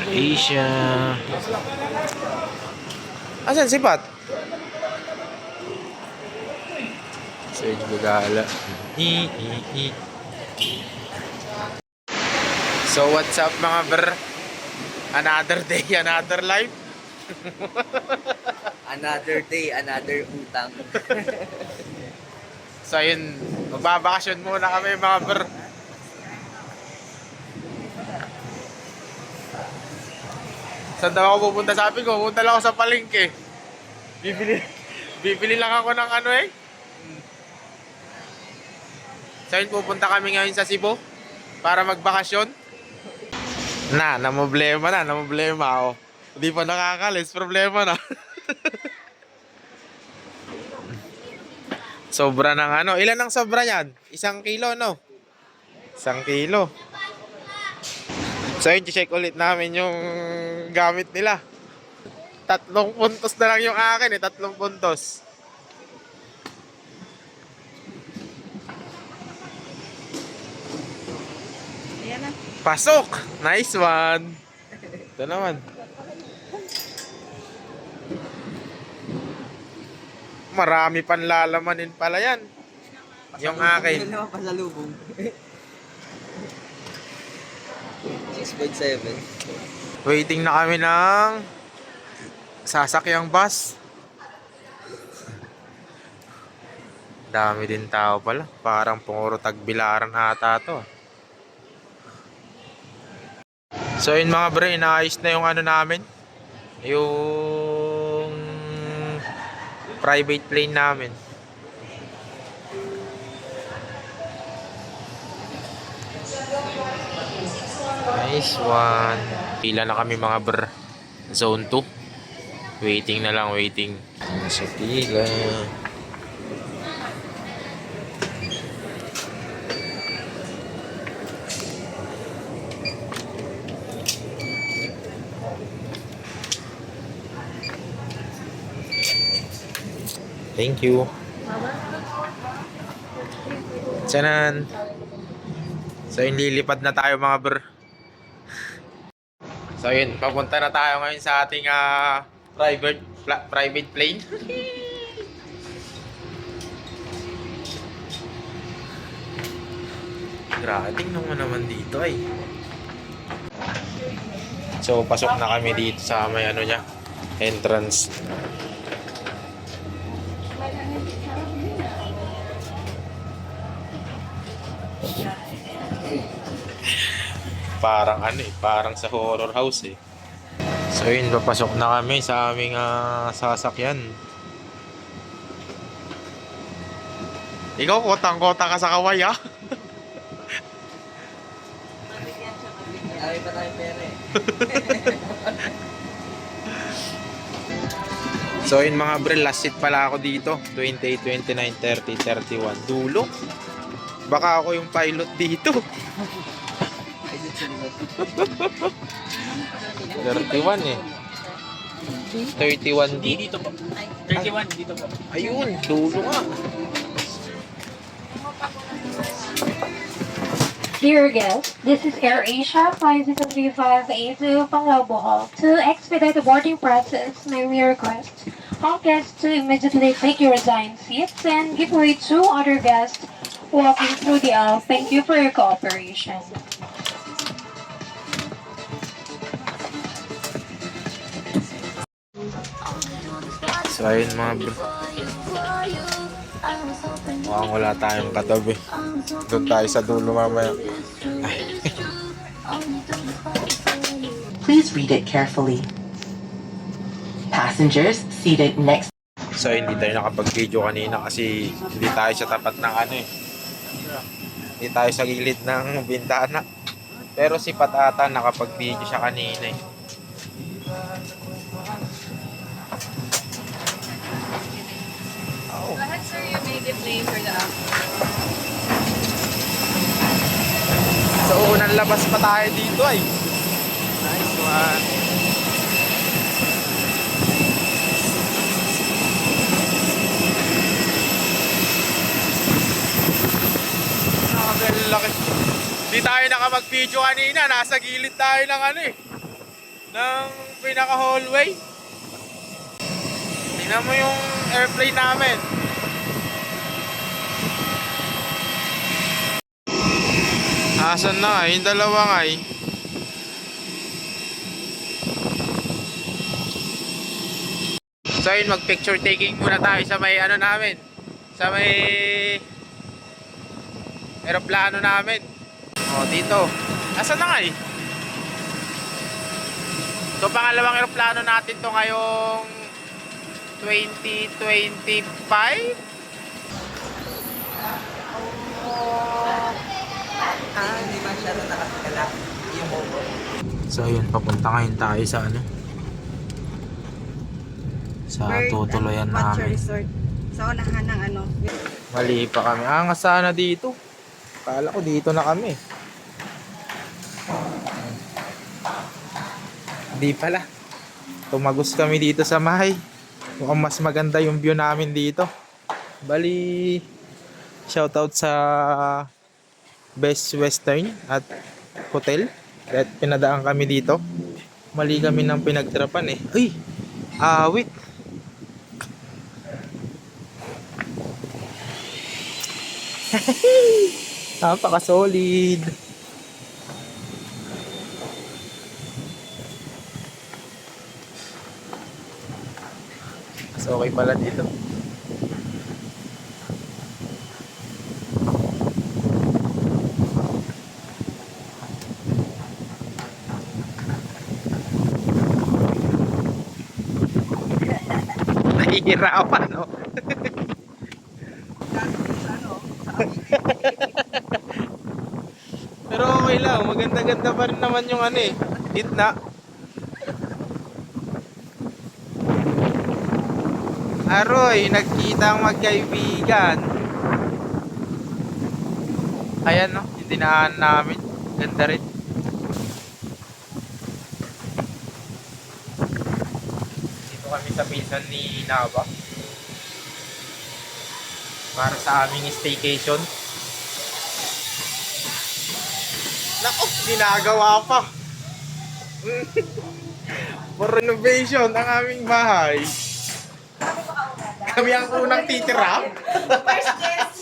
Asia. Asan si Pat? Sage Bagala. So what's up mga ber? Another day, another life. Another day, another utang. So yun, magbabakasyon muna kami mga ber. Saan daw ako pupunta? Sabi ko, pupunta lang ako sa palengke. Bibili lang ako ng ano eh. So yun, pupunta kami ngayon sa Cebu para magbakasyon. Namblema ako. Hindi pa nakakalis, problema na. Sobra ng ano. Ilan ang sobra yan? 1 kilo, no? 1 kilo. So yun, check ulit namin yung gamit nila. 3 puntos na lang yung akin eh. 3 puntos. Ayan na. Pasok! Nice one! Ito naman. Marami panlalamanin pala yan. Yung akin. Ano naman pasalubong? 6.7. Waiting na kami ng sasakyang bus. Dami din tao pala. Parang puro tagbilaran ata to. So yun mga bre, inaayos na yung ano namin. Yung private plane namin. Nice one. Pila na kami mga bre. Zone 2. Waiting na lang, waiting. Nasa pila. Thank you. Sanan. So lilipad na tayo mga ber. So yun, papunta na tayo ngayon sa ating private plane. Grabe naman dito ay. So pasok na kami dito sa may ano niya, entrance. Parang ano eh, parang sa horror house eh. So yun, papasok na kami sa aming sasakyan. Ikaw, kotang-kota ka sa kaway ah. Ay pa tayo pera eh. So yun mga bre, last seat pala ako dito. 28, 29, 30, 31. Dulo. Baka ako yung pilot dito. 31 eh. 31 Dito po. 31 dito po. Ayun, dulo nga. Dear guests, this is AirAsia Flight 03582 Panglao, Bohol. To expedite the boarding process, may we request all guests to immediately take your assigned seats and give way to other guests walking through the aisle. Thank you for your cooperation. So ayun mga bro, mukhang wala tayong katabi. Doon tayo sa dulo mamaya. Please read it carefully. Passengers seated next. So hindi tayo nakapag-video kanina kasi hindi tayo sa tapat ng ano eh. Hindi tayo sa gilid ng bintana. Pero si Patata nakapag-video siya kanina eh. Go ahead, sir. You may be playing for the app. So unang labas pa tayo dito ay. Nice one. Laki. Di tayo nakapag-video kanina, nasa gilid tayo ng ano eh. ng pinaka-hallway. Tingnan mo yung airplane namin. Asan na nga? Yung dalawa nga eh. So yun, mag-picture taking muna tayo sa may ano namin. Sa may aeroplano namin. O, dito. Asan na nga eh? So, pangalawang aeroplano natin to ngayong 2025. Hindi masyado nakakagala yung opo. So, ayun, papunta ngayon tayo sa ano? Sa tutuloyan namin. Resort. Sa unahan ng ano. Mali pa kami. Angas sana dito. Kala ko dito na kami. Di pala. Tumagos kami dito sa Mahay. Mukhang mas maganda yung view namin dito. Bali, shoutout sa Best Western at Hotel. At pinadaan kami dito. Mali kami ng pinagtirapan eh. Ay! Awit! Napaka-solid. Mas okay pala dito. Nahihirapan, no? Pero okay lang, maganda-ganda pa rin naman yung ano eh, gitna. Aroy, nagkitang magkaibigan. Ayan no, yung dinaan namin. Ganda rin. Dito kami sa pinsan ni Nava. Para sa aming staycation. Nako, ginagawa pa. For renovation ang aming bahay. Kami ang unang titira. First guest.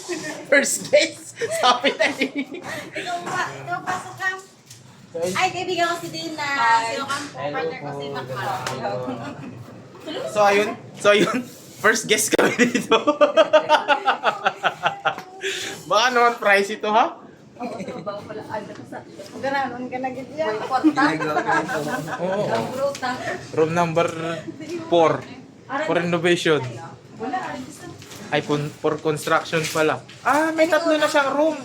First guest. Sabi na eh. Ikaw pasok ka. Ay, kaibigan ko si Dina. Sino kang partner ko si Macau. So ayun. First guest kami dito. Baka naman price ito ha? Gananon ka na gid yan. Oo. Room number 4 for renovation. Ay, for construction pala. Ah, may tatlo na siyang room.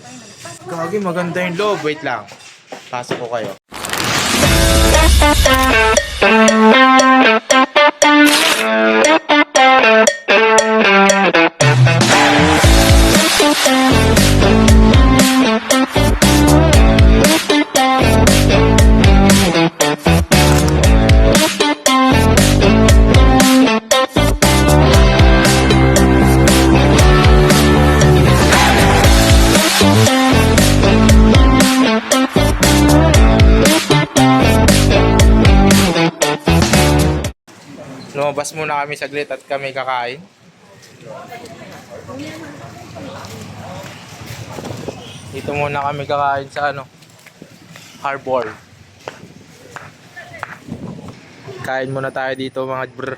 Gagi, maganda yung loob. Wait lang. Pasok ko kayo. Lumabas muna kami saglit at kami kakain. Dito muna kami kakain sa ano, Harbor. Kain muna tayo dito mga brr.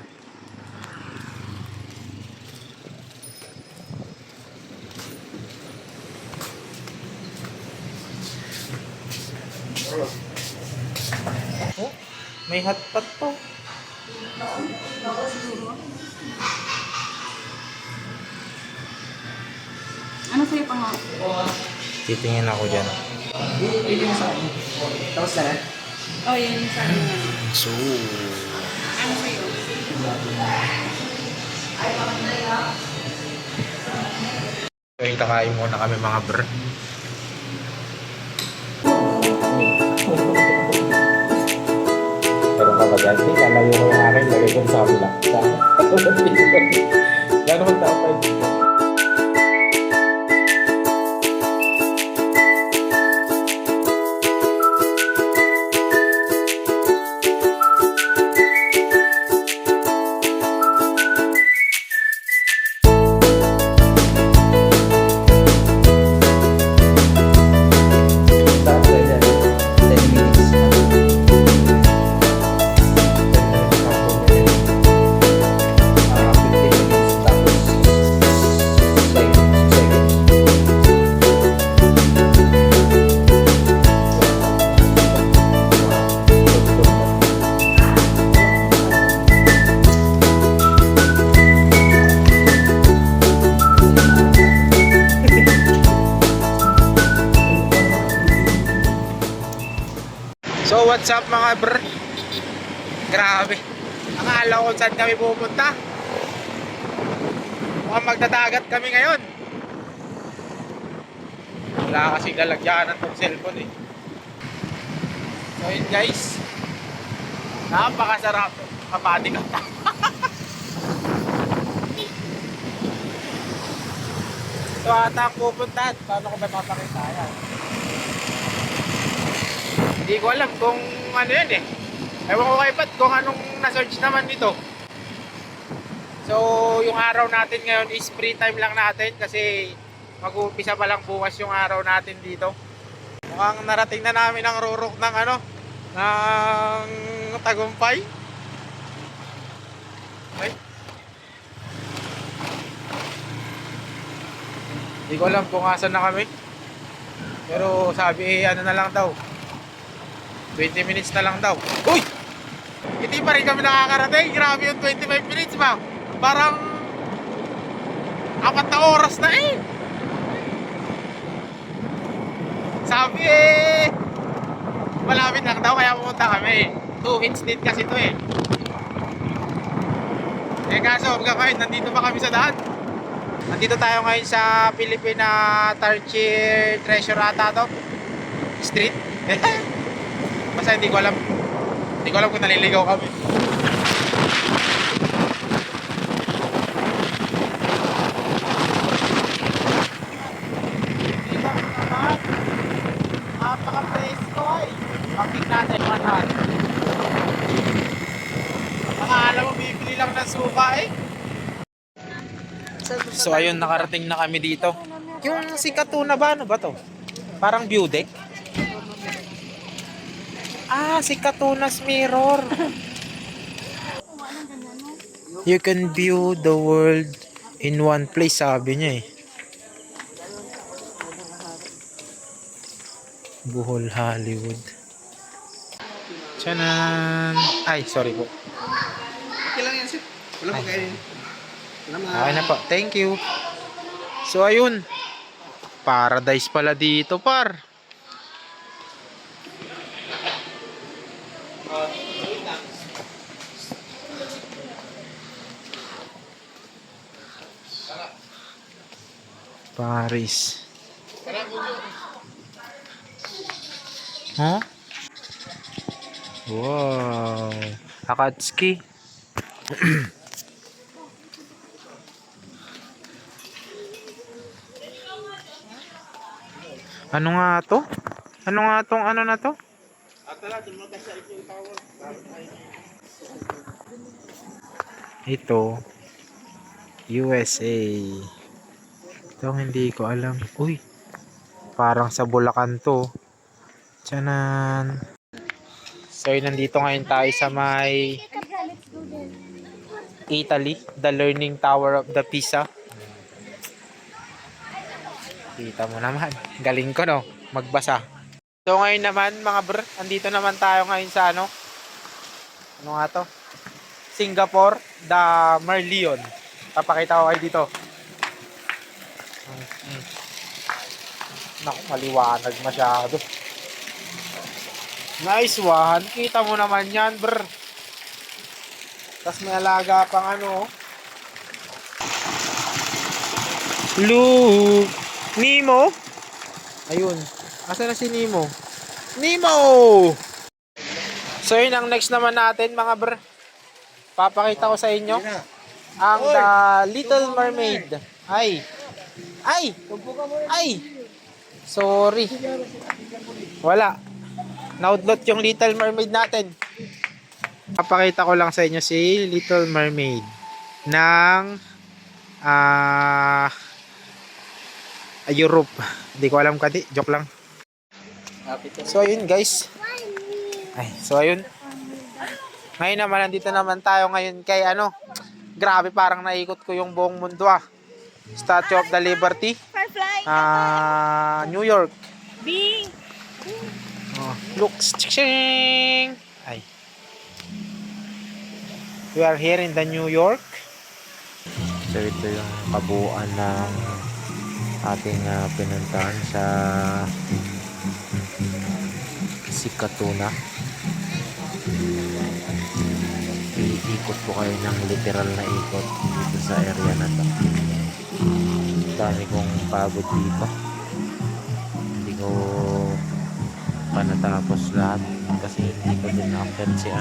Oh, may hotpot to. Ano sa'yo pang Titingin ako dyan. Tapos na rin? Oh, yan yung sa akin nga. So, Ano sa'yo? yung kakain muna kami mga brr. Pero kapag yan, hindi kalayo ko yung akin, lagay ko sa kabila. Gano'n tao pa yun. So what's up mga bro? Grabe. Akala ko saan kami pupunta. Mukhang magdadagat kami ngayon. Wala kasing lalagyanan ng cellphone eh. So yun guys. Napakasarap. Kapati ka. So ata ang pupuntahan. Paano ko ba mapakita yan? Hindi ko alam kung ano yun eh. Ewan ko kay Pat kung anong na-search naman dito. So yung araw natin ngayon is free time lang natin kasi mag-uumpisa pa lang bukas yung araw natin dito. Mukhang narating na namin ang rurok ng ano, ng Tagumpay. Okay. Hindi ko alam kung asan na kami. Pero sabi ano na lang daw. 20 minutes na lang daw. Uy! Hindi pa rin kami nakakarating. Grabe yung 25 minutes ba? Parang 4 na oras na eh. Sabi eh malapit lang daw kaya pumunta kami. 2 hits din kasi to eh. Eh kaso hanggang ngayon nandito pa kami sa daan. Nandito tayo ngayon sa Pilipina Tarchir Treasure ata to Street. Basta hindi ko alam kung naliligaw kami. Dito naman napaka-presko ay pakik natin manahan. Akala mo bibili lang ng suka eh. So ayun, nakarating na kami dito. Yung si Katuna ba? Ano ba to? Parang view deck. Ah, si Katuna's Mirror. You can view the world in one place, sabi niya eh. Bohol, Hollywood. Tiyanan! Ay, sorry po. Okay lang yan, sir. Wala mo kayo. Okay na po. Thank you. So, ayun. Paradise pala dito, par. Paris. Huh? Wow. Akatsuki. Ano nga to? Ano nga tong ano na to? Ito USA. Ito hindi ko alam. Uy, parang sa Bulacan to. Tiyanan. So nandito ngayon tayo sa may Italy, the Leaning Tower of the Pisa. Kita mo naman, galing ko no, magbasa. So ngayon naman mga bro, andito naman tayo ngayon sa ano nga to? Singapore, the Merlion. Papakita ko kayo dito. Naku, maliwanag masyado. Nice one, kita mo naman yan bro. Tapos may alaga pang ano. Look! Nemo? Ayun. Asa na si Nemo? Nemo! So yun ang next naman natin mga bro. Papakita ko sa inyo ang The Little Mermaid. Ay! Ay! Ay! Sorry. Wala. Naudlot yung Little Mermaid natin. Papakita ko lang sa inyo si Little Mermaid ng Europe. Hindi ko alam kati, joke lang. So ayun guys. Ay, so ayun. Ngayon naman nandito naman tayo ngayon kay ano. Grabe, parang naikot ko yung buong mundo ah. Statue of the Liberty. New York. Oh, looks. Ay. We are here in the New York. So ito yung kabuuan ng ating pinuntahan sa si Katuna. Iikot ko kayo ng literal na ikot dito sa area na to. Dami kong pagod dito. Hindi ko pa natapos lahat kasi hindi ko din na-update si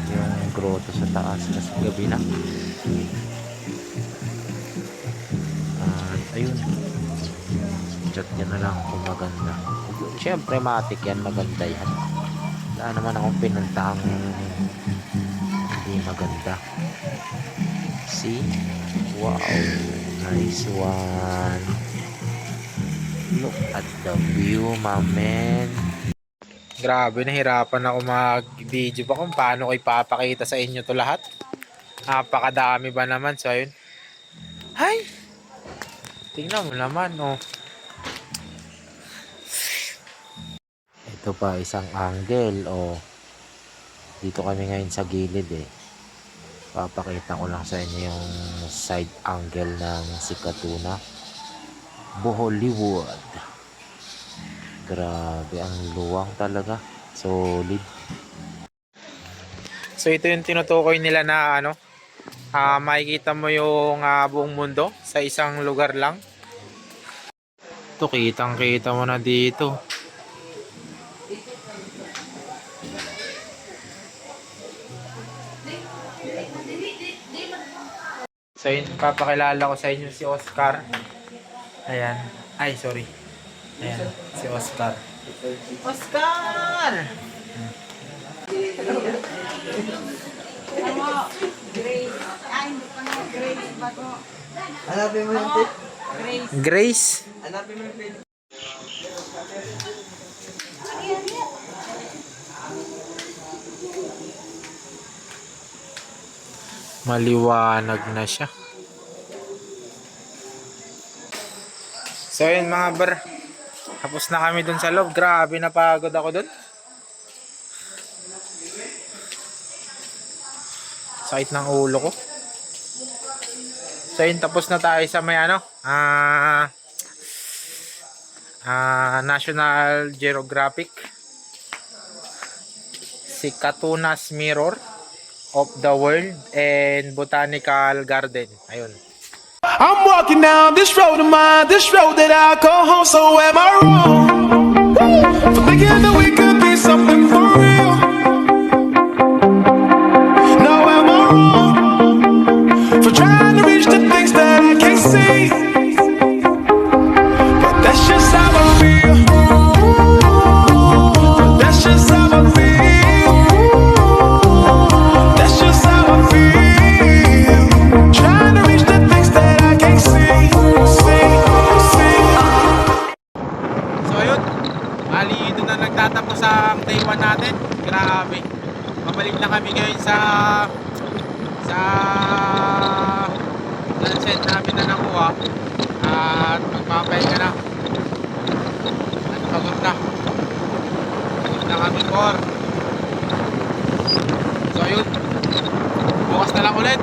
yung grotto sa taas kasi gabi na. At ayun, chat yan na lang kung maganda. Siyempre matik yan, maganda yan. Wala naman akong pinuntahang hindi maganda. See? Wow, nice one. Look at the view, my man. Grabe, nahirapan ako mag-video pa kung paano ko ipapakita sa inyo to lahat. Napakadami ba naman. So, ayun. Hay! Tingnan mo naman, oh. Ito pa, isang angle, oh. Dito kami ngayon sa gilid, eh. Papakita ko lang sa inyo yung side angle ng Sikatuna. Hollywood. Grabe, ang luwang talaga. Solid. So ito yung tinutukoy nila na makikita mo yung buong mundo sa isang lugar lang. Ito, kitang kita mo na dito. So yun, papakilala ko sa inyo si Oscar. Ayan. Ay, sorry. Ayan, si Oscar. Oscar! Grace. Ay, hindi pa nga Grace. Bago. Hanapin mo yung tip. Grace. Grace? Hanapin mo yung tip. Maliwanag na siya. So yun mga bar, tapos na kami dun sa loob. Grabe, napagod ako dun. Sakit ng ulo ko. So yun, tapos na tayo sa may National Geographic Sikatuna's Mirror of the World and Botanical Garden. Ayun. I'm walking down this road of mine, this road that I call home. So am I wrong for thinking that we could be something for real? No, am I wrong for trying to reach the things that I can't see? But that's just how I feel. But that's just how I feel. That's just how I feel. Trying to reach the things that I can't see. So ayun, bali doon na nagtatapos ang day 1 natin. Grabe. Pabalik na kami ngayon sa sunset namin na nakuha. At magpapahinga na. At pagod na. Pagod na kami for. So ayun, bukas na lang ulit.